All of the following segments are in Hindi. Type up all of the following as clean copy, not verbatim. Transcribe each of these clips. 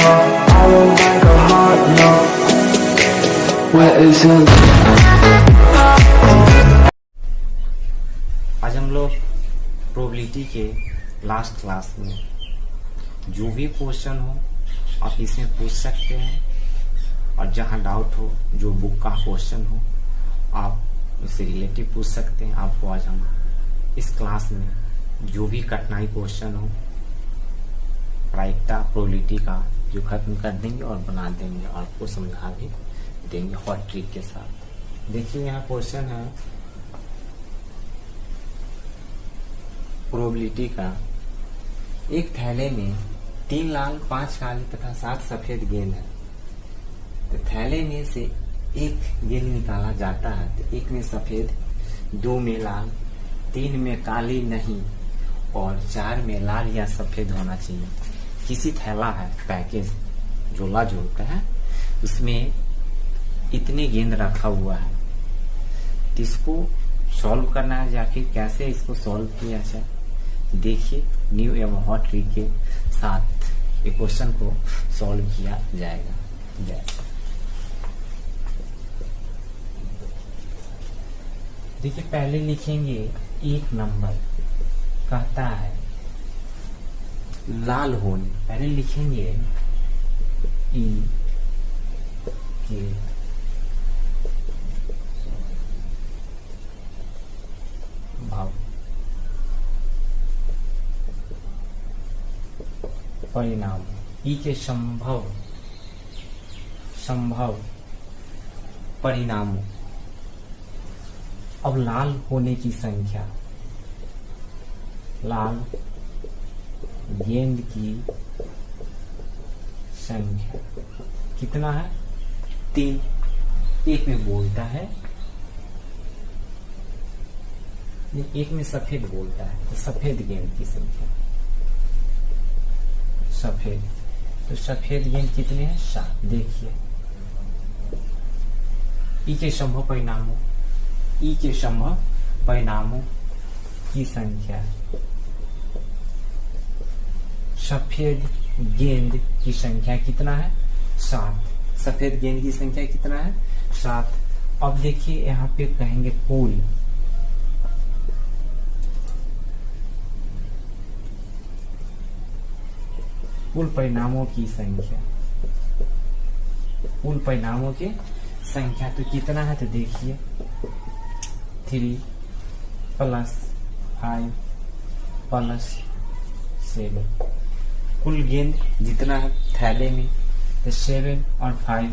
I look like a hot note. Where is your आज हम लोग प्रोबेबिलिटी के लास्ट क्लास में जो भी क्वेश्चन हो आप इसमें पूछ सकते हैं, और जहां डाउट हो जो बुक का क्वेश्चन हो आप उससे रिलेटिव पूछ सकते हैं। आपको आज हम इस क्लास में जो भी कठिनाई क्वेश्चन हो प्रायिकता प्रोबेबिलिटी का जो खत्म कर देंगे और बना देंगे और आपको समझा भी देंगे हॉट ट्रिक के साथ। देखिए यहाँ क्वेश्चन है प्रोबेबिलिटी का। एक थैले में 3 लाल 5 काले तथा 7 सफेद गेंद है। तो थैले में से एक गेंद निकाला जाता है तो 1 में सफेद, 2 में लाल, 3 में काली नहीं और 4 में लाल या सफेद होना चाहिए। किसी थैला है पैकेज झोला जो होता है उसमें इतने गेंद रखा हुआ है, तो इसको सॉल्व करना है या फिर कैसे इसको सॉल्व किया जाए। देखिए न्यू एवं हॉट ट्रिक के साथ एक क्वेश्चन को सॉल्व किया जाएगा। देखिए पहले लिखेंगे एक नंबर कहता है लाल होने, पहले लिखेंगे ई के भाव परिणाम, ई के संभव परिणामों। अब लाल होने की संख्या, लाल गेंद की संख्या कितना है 3। एक में बोलता है, एक में सफेद बोलता है तो सफेद गेंद की संख्या सफेद, तो सफेद गेंद कितने हैं 7। देखिए ई के संभव परिणामों, ई के संभव परिणामों की संख्या, सफेद गेंद की संख्या कितना है 7। सफेद गेंद की संख्या कितना है 7। अब देखिए यहाँ पे कहेंगे कुल, कुल परिणामों की संख्या, कुल परिणामों की संख्या तो कितना है, तो देखिए 3 + 5 + 7। कुल गेंद जितना है थैले में तो 7 और 5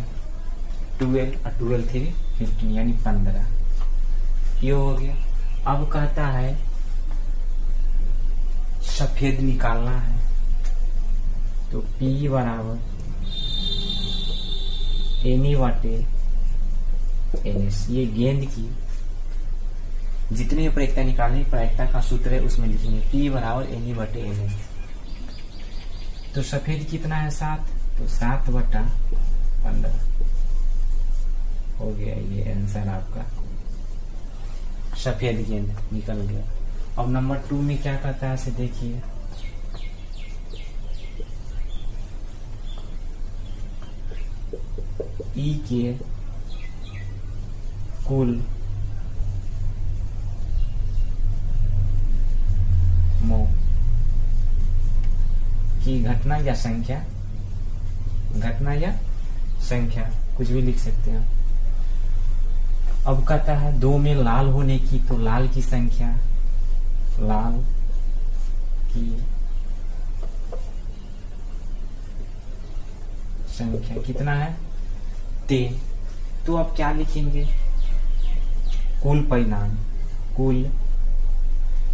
12 और 12 3 15 यानी 15 ये हो गया। अब कहता है सफेद निकालना है तो P = N/NS। ये गेंद की जितने प्रायिकता निकालने प्रायिकता का सूत्र है उसमें लिखेंगे P = N/NS। तो सफेद कितना है 7, तो 7/15 हो गया। ये आंसर आपका सफेद गेंद निकल गया। अब नंबर 2 में क्या कहता है इसे देखिए, ई के कुल मोह की घटना या संख्या, घटना या संख्या कुछ भी लिख सकते हैं। अब कहता है 2 में लाल होने की, तो लाल की संख्या, लाल की संख्या कितना है 3। तो अब क्या लिखेंगे कुल परिणाम, कुल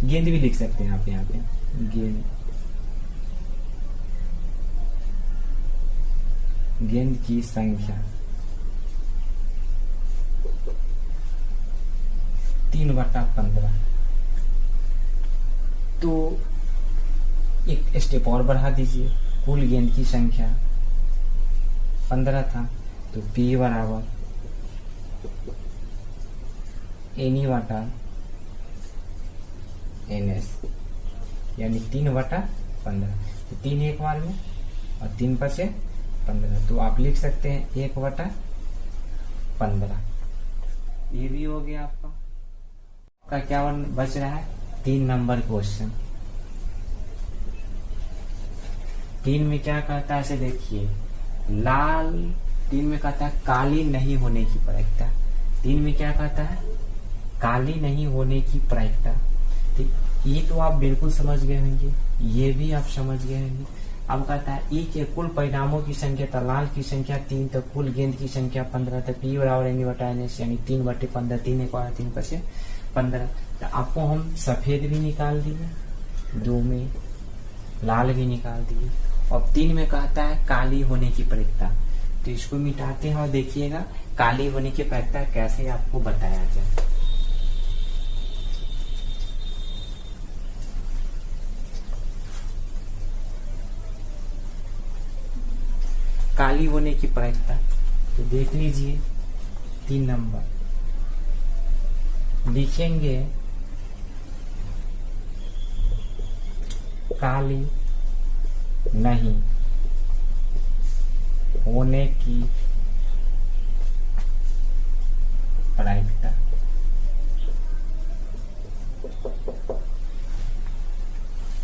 गेंद भी लिख सकते हैं आप यहाँ पे, गेंद की संख्या 3/15। तो एक स्टेप और बढ़ा दीजिए, कुल गेंद की संख्या 15 था तो P = N/NS यानी 3/15। तो 3 एक बार में और 3 × 5 = 15। तो आप लिख सकते हैं 1/15। ये भी हो गया आपका क्या बच रहा है 3 नंबर क्वेश्चन। 3 में क्या कहता है ऐसे देखिए, लाल 3 में कहता है काली नहीं होने की प्रायिकता। 3 में क्या कहता है काली नहीं होने की प्रायिकता। ठीक, ये तो आप बिल्कुल समझ गए होंगे, ये भी आप समझ गए होंगे। अब कहता है ई के कुल परिणामों की संख्या, तो लाल की संख्या 3, तो कुल गेंद की संख्या 15, तो P बराबर N/NS यानी 3/15, 3 1 और 3 5 15। तो आपको हम सफेद भी निकाल दिए, 2 में लाल भी निकाल दिए, और 3 में कहता है काली होने की प्रायिकता। तो इसको मिटाते हैं और देखिएगा काली होने की प्रायिकता कैसे आपको बताया जाए। काली होने की प्रायिकता तो देख लीजिए 3 नंबर लिखेंगे, काली नहीं होने की प्रायिकता।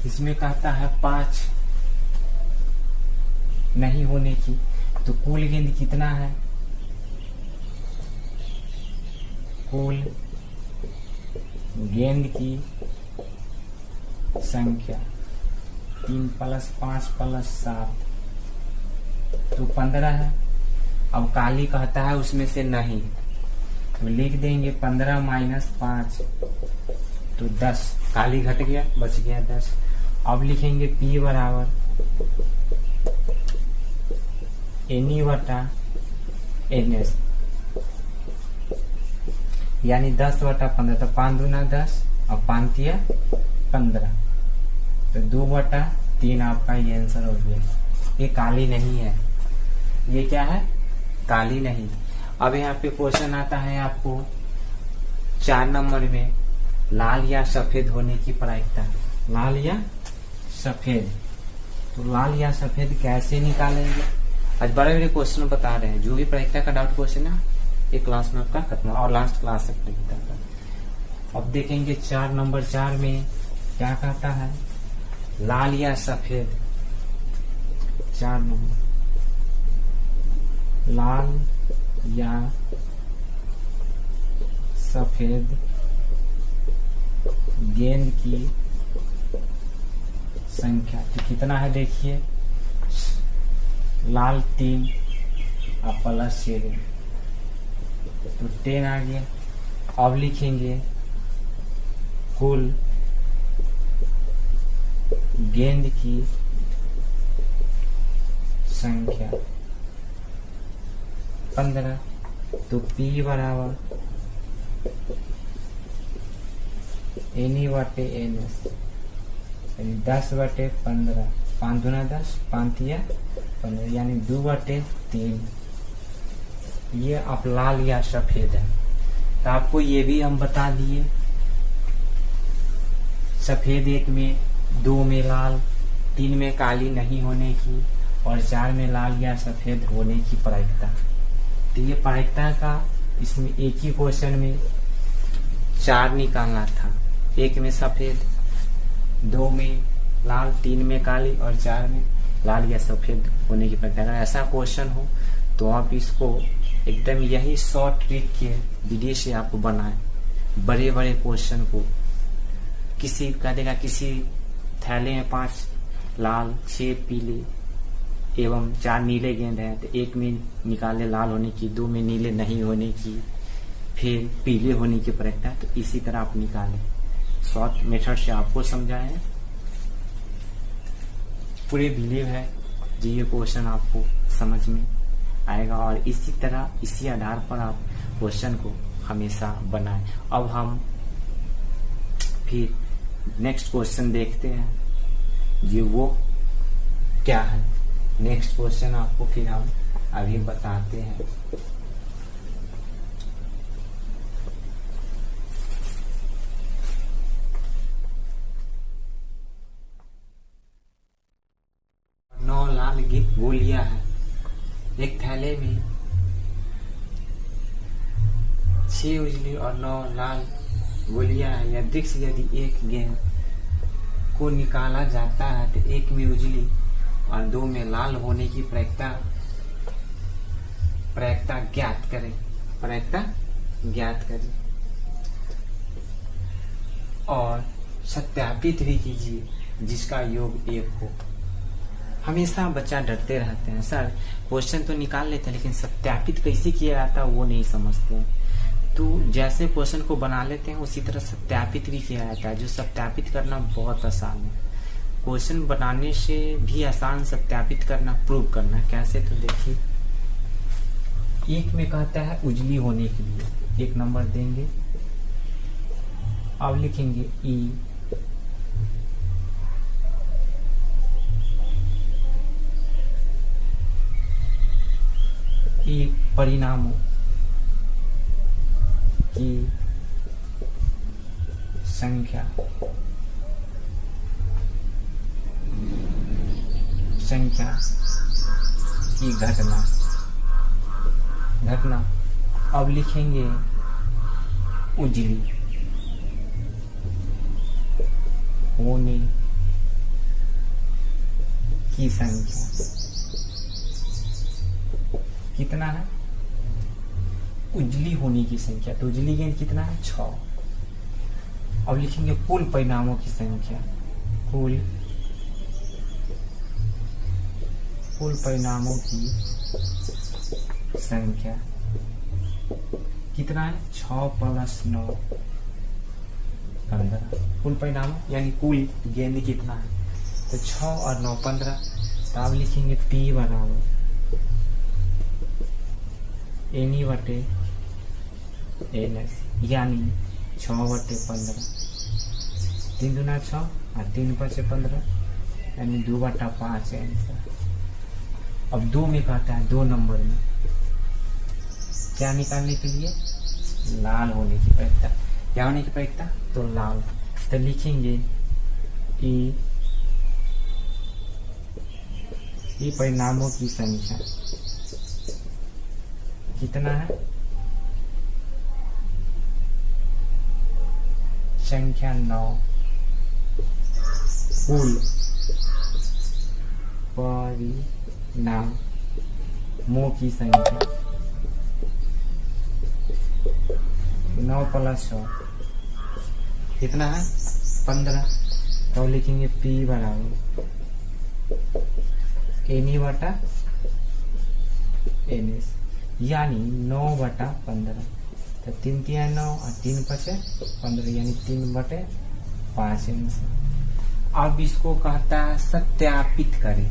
इसमें कहता है 5 नहीं होने की, तो कुल गेंद कितना है, कुल गेंद की संख्या 3 + 5 + 7 तो 15 है। अब काली कहता है उसमें से नहीं, तो लिख देंगे 15 - 5 तो 10, काली घट गया, बच गया 10। अब लिखेंगे P बराबर N/NS यानी 10/15, तो 5 दूना 10 और 5 तिया 15, तो 2/3 आपका ये आंसर हो गया। ये काली नहीं है, ये क्या है काली नहीं। अब यहाँ पे क्वेश्चन आता है आपको 4 नंबर में, लाल या सफेद होने की प्रायिकता। लाल या सफेद, तो लाल या सफेद कैसे निकालेंगे। आज बड़े बड़े क्वेश्चन बता रहे हैं, जो भी प्रायिकता का डाउट क्वेश्चन है एक क्लास में आपका खत्म, और लास्ट क्लास से प्रायिकता का। अब देखेंगे 4 नंबर 4 में क्या कहता है, लाल या सफेद। 4 नंबर लाल या सफेद गेंद की संख्या तो कितना है देखिए, लाल 3 और +7 तो 10 आ गया। अब लिखेंगे कुल गेंद की संख्या 15, तो P बराबर N/NS यानी 10/15, 5 दूना 10, 5 तिया 15 यानी 2/3। ये आप लाल या सफेद है, तो आपको ये भी हम बता दिए, सफेद 1 में, 2 में लाल, 3 में काली नहीं होने की, और 4 में लाल या सफेद होने की प्रायिकता। तो ये प्रायिकता का इसमें एक ही क्वेश्चन में 4 निकालना था, 1 में सफेद, 2 में लाल, 3 में काली और 4 में लाल या सफेद होने की प्रायिकता। अगर ऐसा क्वेश्चन हो तो आप इसको एकदम यही शॉर्ट ट्रिक के विधि से आप बनाएं। बड़े बड़े क्वेश्चन को किसी कह देगा किसी थैले में 5 लाल, 6 पीले एवं 4 नीले गेंद हैं, तो 1 में निकाले लाल होने की, 2 में नीले नहीं होने की, फिर पीले होने की प्रायिकता। तो इसी तरह आप निकालें, शॉर्ट मेथड से आपको समझाएं, पूरे बिलीव है जी ये क्वेश्चन आपको समझ में आएगा, और इसी तरह इसी आधार पर आप क्वेश्चन को हमेशा बनाएं। अब हम फिर नेक्स्ट क्वेश्चन देखते हैं, ये वो क्या है। नेक्स्ट क्वेश्चन आपको फिर हम अभी बताते हैं। लाल गोलियां है, एक थैले में 6 उजली और 9 लाल गोलियां हैं या वृक्ष यदि एक गेंद को निकाला जाता है तो एक में उजली और 2 में लाल होने की प्रायिकता ज्ञात करें। और सत्यापित भी कीजिए जिसका योग 1 हो। हमेशा बच्चा डरते रहते हैं, सर क्वेश्चन तो निकाल लेते हैं लेकिन सत्यापित कैसे किया जाता है वो नहीं समझते हैं। तो जैसे क्वेश्चन को बना लेते हैं उसी तरह सत्यापित भी किया जाता है, जो सत्यापित करना बहुत आसान है। क्वेश्चन बनाने से भी आसान सत्यापित करना, प्रूव करना। कैसे? तो देखिए, एक में कहता है उजली होने के लिए 1 नंबर देंगे, अब लिखेंगे ई परिणामों की संख्या की घटना। अब लिखेंगे उजली होने की संख्या कितना है? उजली होने की संख्या, तो उजली गेंद कितना है? 6। अब लिखेंगे कुल परिणामों की संख्या, कुल परिणामों की संख्या कितना है? 6 + 9 15। कुल परिणाम यानी कुल गेंद कितना है? तो 6 और 9 15। तो आप लिखेंगे P बराबर NE/NS यानी 6/15। 3 दूना 6 और 3 × 15 यानी 2/5 आंसर। अब 2 में कहता है 2 नंबर में क्या निकालने के लिए? लाल होने की प्रायिकता। क्या होने की प्रायिकता? तो लाल। तो लिखेंगे ई परिणामों की संख्या कितना है? संख्या 9। कुल परिणामों की संख्या 9 + 6 कितना है? 15। तो लिखेंगे P बराबर NE/NS यानी 9/15। तो 3 × 9 और 3 × 15 यानी 3/5 आंसर। अब इसको कहता है सत्यापित करें।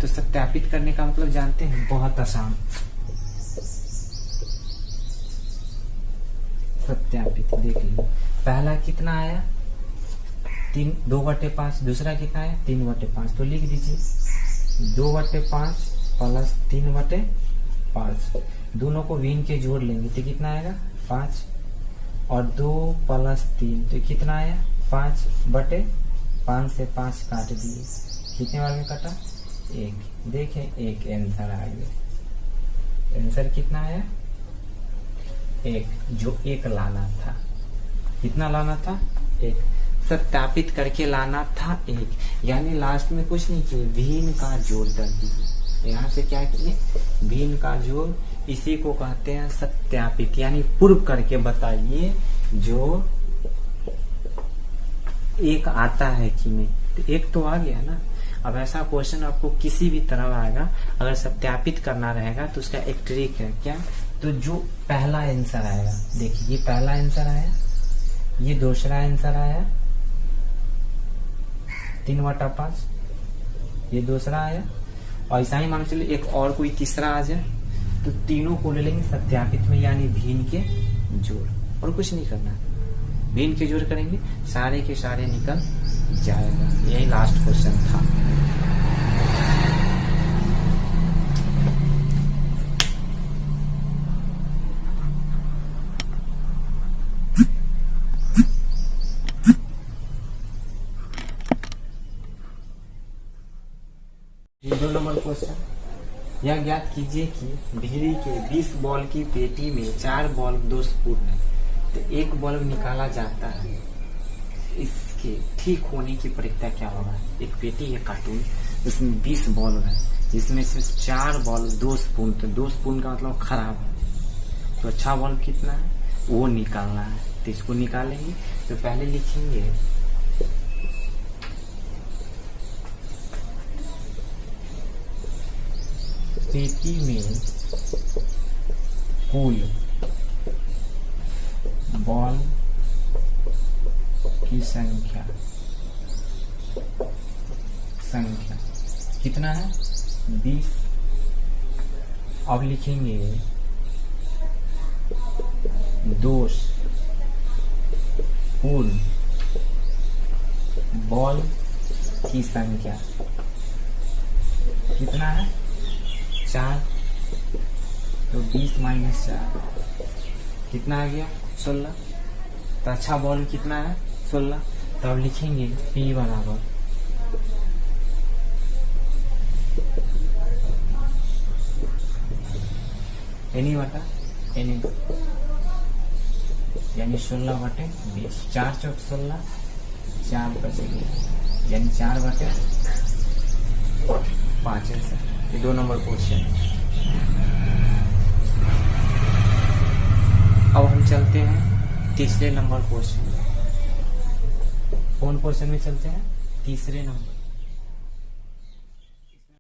तो सत्यापित करने का मतलब जानते हैं? बहुत आसान। सत्यापित देख लीजिए, पहला कितना आया? 2/5। दूसरा कितना है? 3/5। तो लिख दीजिए 2/5 + 3/5। दोनों को वीन के जोड़ लेंगे तो कितना आएगा? 5 और 2 + 3 तो कितना आया? 5/5 से 5 काट दिए, कितने बार में कटा? 1। देखें 1 आंसर आ गया। आंसर कितना आया? 1, जो 1 लाना था। कितना लाना था? 1। सत्यापित करके लाना था 1, यानी लास्ट में कुछ नहीं किए, भिन्न का जोड़ कर दीजिए। यहाँ से क्या किए? भिन्न का जोड़। इसी को कहते हैं सत्यापित, यानी पूर्व करके बताइए जो 1 आता है कि नहीं। तो 1 तो आ गया ना। अब ऐसा क्वेश्चन आपको किसी भी तरह आएगा, अगर सत्यापित करना रहेगा तो उसका एक ट्रिक है। क्या? तो जो पहला आंसर आएगा, देखिए ये पहला आंसर आया, ये दूसरा आंसर आया 3/5, ये दूसरा आया, और ऐसा ही मान चलिए एक और कोई तीसरा आ जाए, तो तीनों को ले लेंगे सत्यापित में, यानी भिन्न के जोड़। और कुछ नहीं करना, भिन्न के जोड़ करेंगे, सारे के सारे निकल जाएगा। यही लास्ट क्वेश्चन था। ये 2 नंबर क्वेश्चन यह ज्ञात कीजिए कि बिजली के 20 बॉल की पेटी में 4 बल्ब दोषपूर्ण है, तो एक बल्ब निकाला जाता है, इसके ठीक होने की प्रक्रिया क्या होगा। एक पेटी है कार्टून, उसमें 20 बल्ब है, जिसमें से 4 बल्ब दोषपूर्ण, तो दोषपूर्ण का मतलब खराब है, तो अच्छा बल्ब कितना है वो निकालना है। तो इसको निकालेंगे, तो पहले लिखेंगे पेटी में कुल बॉल की संख्या कितना है 20। अब लिखेंगे दोष पूर्ण बॉल की संख्या कितना है 4, तो 20 माइनस 4 कितना आ गया 16। तो अच्छा बॉल कितना है 16। तो अब लिखेंगे P बराबर एनी बटा एनी, यानी 16 बटे 20, 4 चौक 16, 4 बचेंगे, यानी 4 बटे 5 है सर। ये 2 नंबर क्वेश्चन। अब हम चलते हैं तीसरे नंबर क्वेश्चन। कौन क्वेश्चन में चलते हैं? तीसरे नंबर।